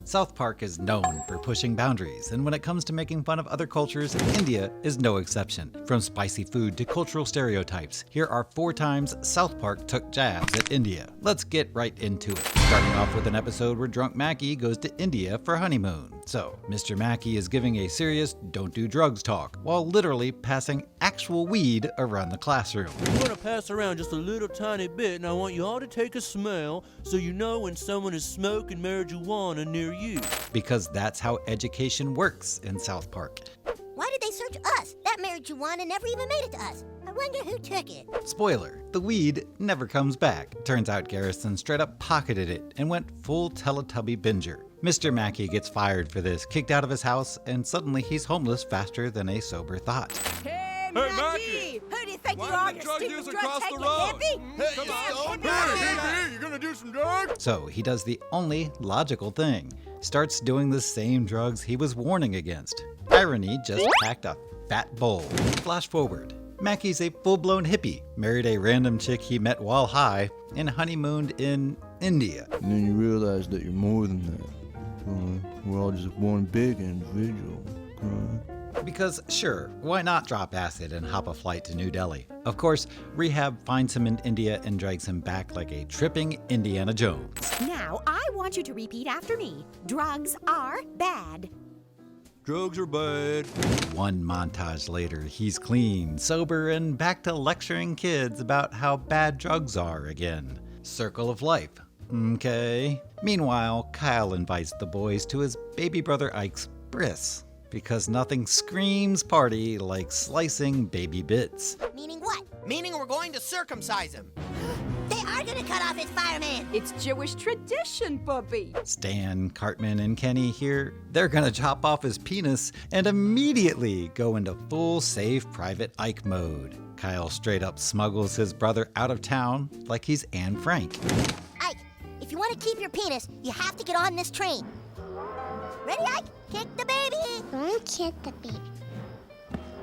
South Park is known for pushing boundaries, and when it comes to making fun of other cultures, India is no exception. From spicy food to cultural stereotypes, here are 4 times South Park took jabs at India. Let's get right into it. Starting off with an episode where drunk Mackey goes to India for honeymoon. So, Mr. Mackey is giving a serious don't do drugs talk, while literally passing actual weed around the classroom. I'm going to pass around just a little tiny bit, and I want you all to take a smell so you know when someone is smoking marijuana near you. Because that's how education works in South Park. Why did they search us? That marijuana never even made it to us. I wonder who took it. Spoiler, the weed never comes back. Turns out Garrison straight up pocketed it and went full Teletubby binger. Mr. Mackey gets fired for this, kicked out of his house, and suddenly he's homeless faster than a sober thought. Hey, Mackey! Who do you think you Why are, the you drug stupid user drug across the taking road? hippie? Come on, Hey, you gonna do some drugs? So he does the only logical thing. Starts doing the same drugs he was warning against. Irony just packed a fat bowl. Flash forward. Mackey's a full-blown hippie, married a random chick he met while high, and honeymooned in India. And then you realize that you're more than that. We're all just one big individual. Because sure, why not drop acid and hop a flight to New Delhi? Of course, Rehab finds him in India and drags him back like a tripping Indiana Jones. Now, I want you to repeat after me. Drugs are bad. Drugs are bad. One montage later, he's clean, sober, and back to lecturing kids about how bad drugs are again. Circle of life. Okay. Meanwhile, Kyle invites the boys to his baby brother Ike's bris, because nothing screams party like slicing baby bits. Meaning what? Meaning we're going to circumcise him. They are gonna cut off his fireman. It's Jewish tradition, Bubby. Stan, Cartman, and Kenny here, they're gonna chop off his penis and immediately go into full Save Private Ike mode. Kyle straight up smuggles his brother out of town like he's Anne Frank. Ike, if you want to keep your penis, you have to get on this train. Ready, Ike? Kick the baby. Don't kick the baby.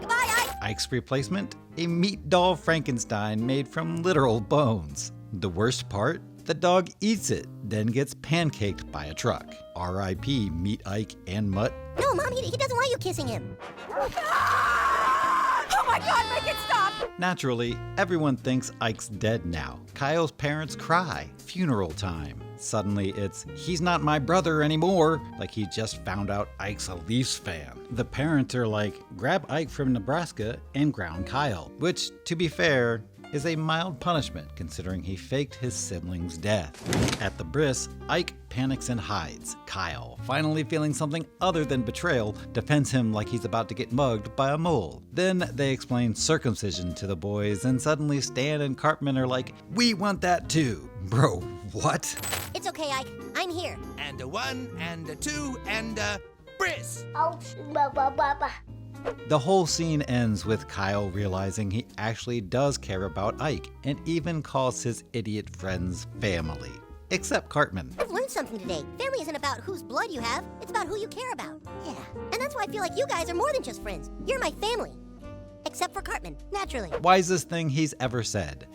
Goodbye, Ike. Ike's replacement? A meat doll Frankenstein made from literal bones. The worst part? The dog eats it, then gets pancaked by a truck. R.I.P. Meat Ike and Mutt. No, Mom, he doesn't want you kissing him. Oh my God, make it stop! Naturally, everyone thinks Ike's dead now. Kyle's parents cry. Funeral time. Suddenly it's, he's not my brother anymore, like he just found out Ike's a Leafs fan. The parents are like, grab Ike from Nebraska and ground Kyle, which, to be fair, is a mild punishment considering he faked his sibling's death. At the bris, Ike panics and hides. Kyle, finally feeling something other than betrayal, defends him like he's about to get mugged by a mole. Then they explain circumcision to the boys, and suddenly Stan and Cartman are like, we want that too. Bro, what? It's okay, Ike. I'm here. And a 1, and a 2, and a bris. Oh, blah, blah, blah, blah. The whole scene ends with Kyle realizing he actually does care about Ike, and even calls his idiot friends family. Except Cartman. I've learned something today. Family isn't about whose blood you have, it's about who you care about. Yeah. And that's why I feel like you guys are more than just friends. You're my family. Except for Cartman, naturally. Wisest thing he's ever said.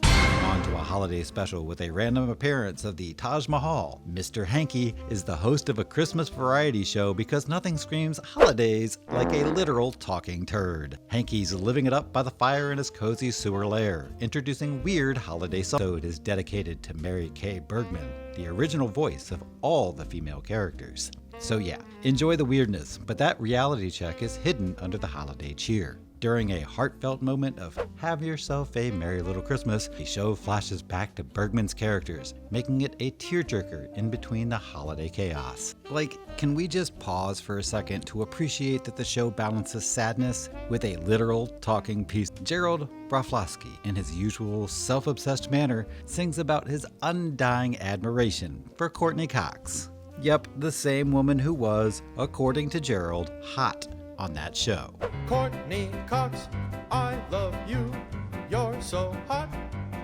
On to a holiday special with a random appearance of the Taj Mahal. Mr. Hankey is the host of a Christmas variety show because nothing screams holidays like a literal talking turd. Hankey's living it up by the fire in his cozy sewer lair, introducing weird holiday songs. The episode is dedicated to Mary Kay Bergman, the original voice of all the female characters. So yeah, enjoy the weirdness, but that reality check is hidden under the holiday cheer. During a heartfelt moment of have yourself a merry little Christmas, the show flashes back to Bergman's characters, making it a tearjerker in between the holiday chaos. Like, can we just pause for a second to appreciate that the show balances sadness with a literal talking piece? Gerald Broflovsky, in his usual self-obsessed manner, sings about his undying admiration for Courtney Cox. Yep, the same woman who was, according to Gerald, hot on that show. Courtney Cox, I love you. You're so hot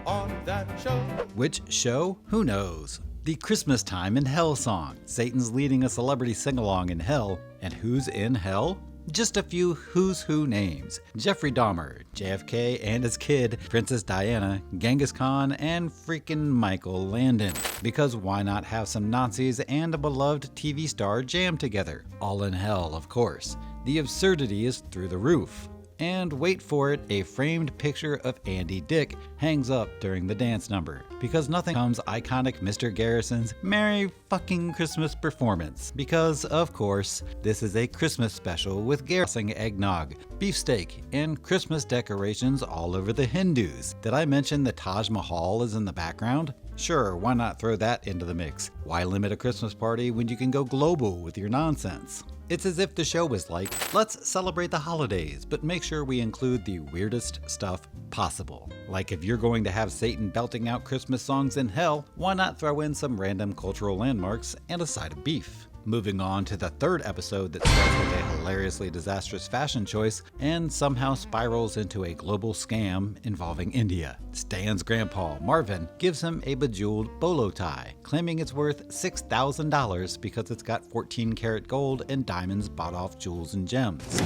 on that show. Which show? Who knows? The Christmas Time in Hell song. Satan's leading a celebrity sing-along in hell. And who's in hell? Just a few who's who names: Jeffrey Dahmer, JFK and his kid, Princess Diana, Genghis Khan, and freaking Michael Landon. Because why not have some Nazis and a beloved TV star jam together? All in hell, of course. The absurdity is through the roof. And wait for it, a framed picture of Andy Dick hangs up during the dance number, because nothing comes iconic Mr. Garrison's Merry fucking Christmas performance, because, of course, this is a Christmas special with Garrison eggnog, beefsteak, and Christmas decorations all over the Hindus. Did I mention the Taj Mahal is in the background? Sure, why not throw that into the mix? Why limit a Christmas party when you can go global with your nonsense? It's as if the show was like, let's celebrate the holidays, but make sure we include the weirdest stuff possible. Like if you're going to have Satan belting out Christmas songs in hell, why not throw in some random cultural landmarks and a side of beef? Moving on to the third episode that starts with a hilariously disastrous fashion choice and somehow spirals into a global scam involving India. Stan's grandpa, Marvin, gives him a bejeweled bolo tie, claiming it's worth $6,000 because it's got 14-karat gold and diamonds bought off jewels and gems.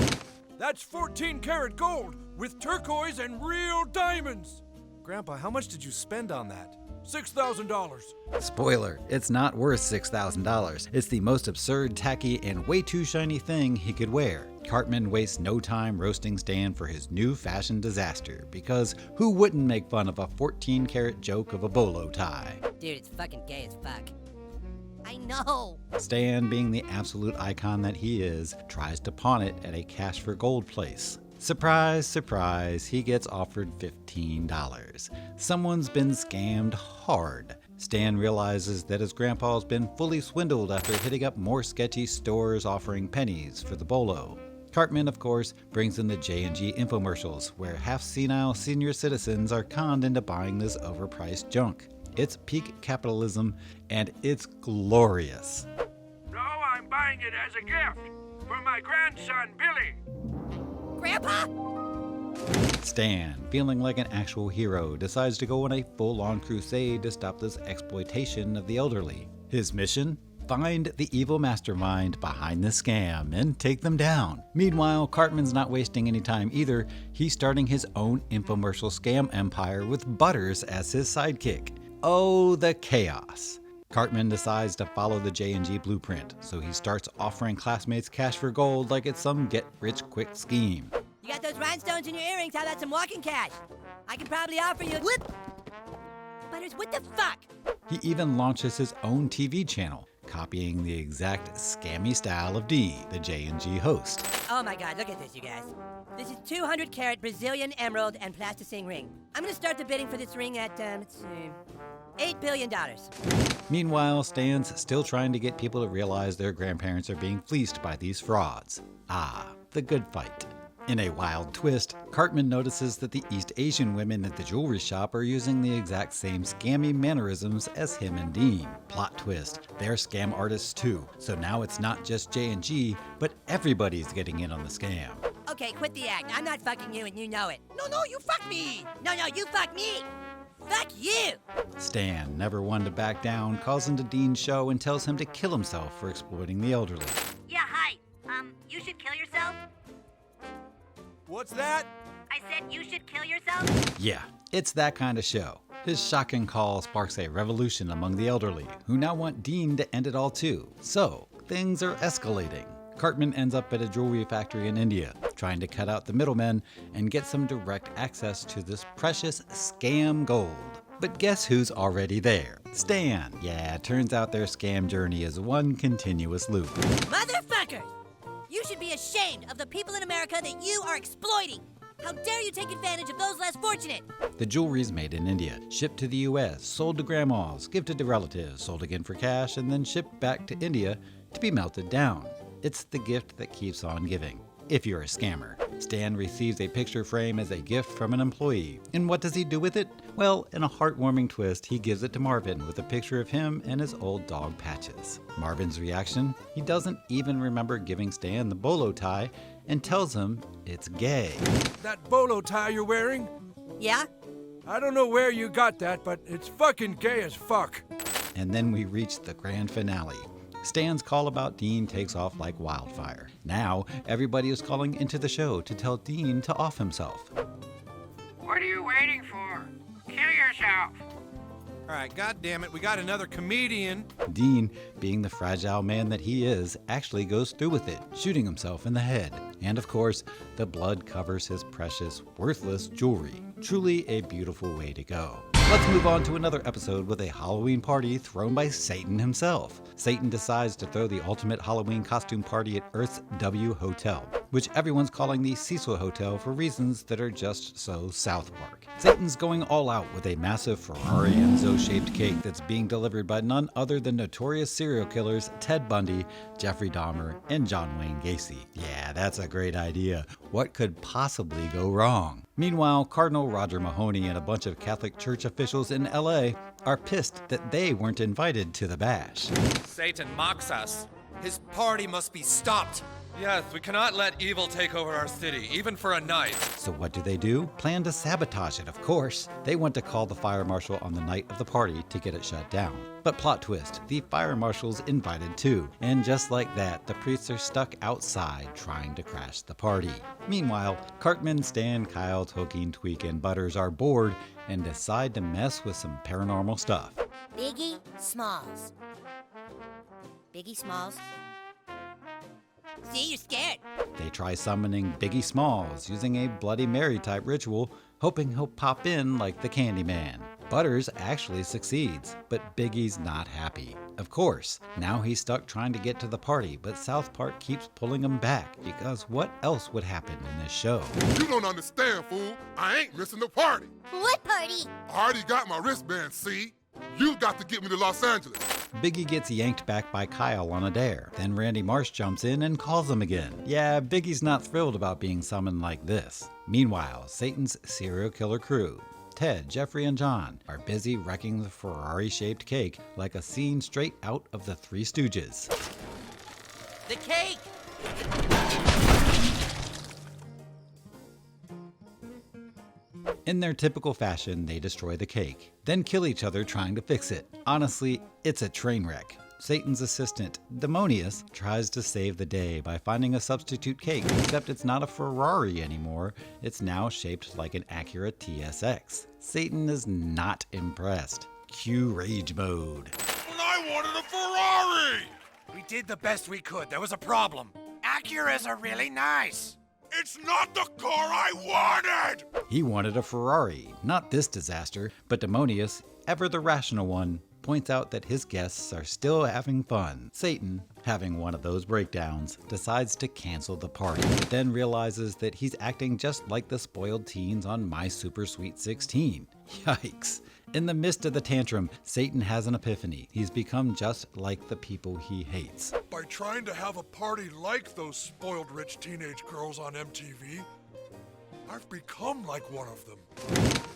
That's 14-karat gold with turquoise and real diamonds. Grandpa, how much did you spend on that? $6,000. Spoiler, it's not worth $6,000. It's the most absurd, tacky, and way too shiny thing he could wear. Cartman wastes no time roasting Stan for his new fashion disaster, because who wouldn't make fun of a 14-karat joke of a bolo tie? Dude, it's fucking gay as fuck. I know. Stan, being the absolute icon that he is, tries to pawn it at a cash for gold place. Surprise, surprise, he gets offered $15. Someone's been scammed hard. Stan realizes that his grandpa's been fully swindled after hitting up more sketchy stores offering pennies for the bolo. Cartman, of course, brings in the J&G infomercials, where half-senile senior citizens are conned into buying this overpriced junk. It's peak capitalism, and it's glorious. No, I'm buying it as a gift for my grandson, Billy. Grandpa? Stan, feeling like an actual hero, decides to go on a full-on crusade to stop this exploitation of the elderly. His mission? Find the evil mastermind behind the scam and take them down. Meanwhile, Cartman's not wasting any time either. He's starting his own infomercial scam empire with Butters as his sidekick. Oh, the chaos. Cartman decides to follow the J&G blueprint, so he starts offering classmates cash for gold like it's some get-rich-quick scheme. You got those rhinestones in your earrings? How about some walking cash? I can probably offer you... Whoop! Butters, what the fuck? He even launches his own TV channel, copying the exact scammy style of Dee, the J&G host. Oh my god, look at this, you guys. This is 200-karat Brazilian emerald and plasticine ring. I'm gonna start the bidding for this ring at, let's see, $8 billion. Meanwhile, Stan's still trying to get people to realize their grandparents are being fleeced by these frauds. Ah, the good fight. In a wild twist, Cartman notices that the East Asian women at the jewelry shop are using the exact same scammy mannerisms as him and Dean. Plot twist, they're scam artists too, so now it's not just J&G, but everybody's getting in on the scam. Okay, quit the act. I'm not fucking you and you know it. No, you fuck me! No, you fuck me! Fuck you! Stan, never one to back down, calls into Dean's show and tells him to kill himself for exploiting the elderly. Yeah, hi. You should kill yourself. What's that? I said you should kill yourself. Yeah, it's that kind of show. His shocking call sparks a revolution among the elderly, who now want Dean to end it all too. So, things are escalating. Cartman ends up at a jewelry factory in India, trying to cut out the middlemen and get some direct access to this precious scam gold. But guess who's already there? Stan. Yeah, turns out their scam journey is one continuous loop. Motherfuckers! You should be ashamed of the people in America that you are exploiting. How dare you take advantage of those less fortunate? The jewelry's made in India, shipped to the US, sold to grandmas, gifted to relatives, sold again for cash, and then shipped back to India to be melted down. It's the gift that keeps on giving, if you're a scammer. Stan receives a picture frame as a gift from an employee. And what does he do with it? Well, in a heartwarming twist, he gives it to Marvin with a picture of him and his old dog Patches. Marvin's reaction? He doesn't even remember giving Stan the bolo tie and tells him it's gay. That bolo tie you're wearing? Yeah? I don't know where you got that, but it's fucking gay as fuck. And then we reach the grand finale. Stan's call about Dean takes off like wildfire. Now, everybody is calling into the show to tell Dean to off himself. What are you waiting for? Kill yourself. All right, goddammit, we got another comedian. Dean, being the fragile man that he is, actually goes through with it, shooting himself in the head. And of course, the blood covers his precious, worthless jewelry. Truly a beautiful way to go. Let's move on to another episode with a Halloween party thrown by Satan himself. Satan decides to throw the ultimate Halloween costume party at Earth's W Hotel, which everyone's calling the Cecil Hotel for reasons that are just so South Park. Satan's going all out with a massive Ferrari Enzo-shaped cake that's being delivered by none other than notorious serial killers Ted Bundy, Jeffrey Dahmer, and John Wayne Gacy. Yeah, that's a great idea. What could possibly go wrong? Meanwhile, Cardinal Roger Mahoney and a bunch of Catholic Church officials in LA are pissed that they weren't invited to the bash. Satan mocks us. His party must be stopped. Yes, we cannot let evil take over our city, even for a night. So what do? Plan to sabotage it, of course. They want to call the fire marshal on the night of the party to get it shut down. But plot twist, the fire marshal's invited too. And just like that, the priests are stuck outside trying to crash the party. Meanwhile, Cartman, Stan, Kyle, Tolkien, Tweak, and Butters are bored and decide to mess with some paranormal stuff. Biggie Smalls. Biggie Smalls. See, you're scared. They try summoning Biggie Smalls using a Bloody Mary type ritual, hoping he'll pop in like the Candyman. Butters actually succeeds, but Biggie's not happy. Of course, now he's stuck trying to get to the party, but South Park keeps pulling him back because what else would happen in this show? You don't understand, fool. I ain't missing the party. What party? I already got my wristband, see? You got to get me to Los Angeles. Biggie gets yanked back by Kyle on a dare. Then Randy Marsh jumps in and calls him again. Yeah, Biggie's not thrilled about being summoned like this. Meanwhile, Satan's serial killer crew, Ted, Jeffrey, and John, are busy wrecking the Ferrari-shaped cake like a scene straight out of the Three Stooges. The cake! In their typical fashion, they destroy the cake, then kill each other trying to fix it. Honestly, it's a train wreck. Satan's assistant, Demonius, tries to save the day by finding a substitute cake, except it's not a Ferrari anymore. It's now shaped like an Acura TSX. Satan is not impressed. Cue rage mode. But I wanted a Ferrari! We did the best we could. There was a problem. Acuras are really nice. It's not the car I wanted! He wanted a Ferrari, not this disaster, but Demonius, ever the rational one, points out that his guests are still having fun. Satan, having one of those breakdowns, decides to cancel the party, but then realizes that he's acting just like the spoiled teens on My Super Sweet 16. Yikes. In the midst of the tantrum, Satan has an epiphany. He's become just like the people he hates. By trying to have a party like those spoiled rich teenage girls on MTV, I've become like one of them.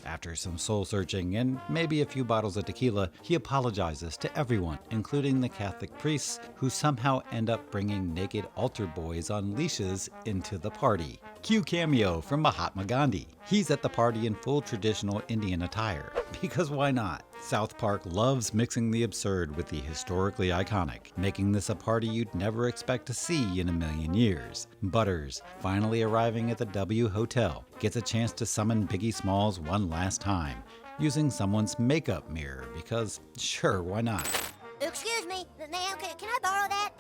After some soul searching and maybe a few bottles of tequila, he apologizes to everyone, including the Catholic priests, who somehow end up bringing naked altar boys on leashes into the party. Cue cameo from Mahatma Gandhi. He's at the party in full traditional Indian attire. Because why not? South Park loves mixing the absurd with the historically iconic, making this a party you'd never expect to see in a million years. Butters, finally arriving at the W Hotel, gets a chance to summon Biggie Smalls one last time, using someone's makeup mirror because, sure, why not? Excuse me, ma'am, can I borrow that?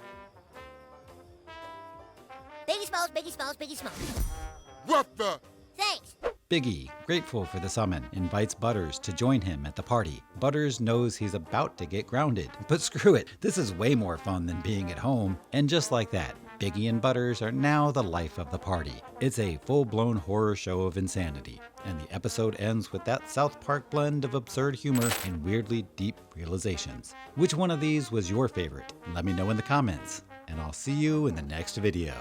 Biggie Smalls, Biggie Smalls, Biggie Smalls. What the? Thanks. Biggie, grateful for the summon, invites Butters to join him at the party. Butters knows he's about to get grounded, but screw it, this is way more fun than being at home. And just like that, Biggie and Butters are now the life of the party. It's a full-blown horror show of insanity, and the episode ends with that South Park blend of absurd humor and weirdly deep realizations. Which one of these was your favorite? Let me know in the comments, and I'll see you in the next video.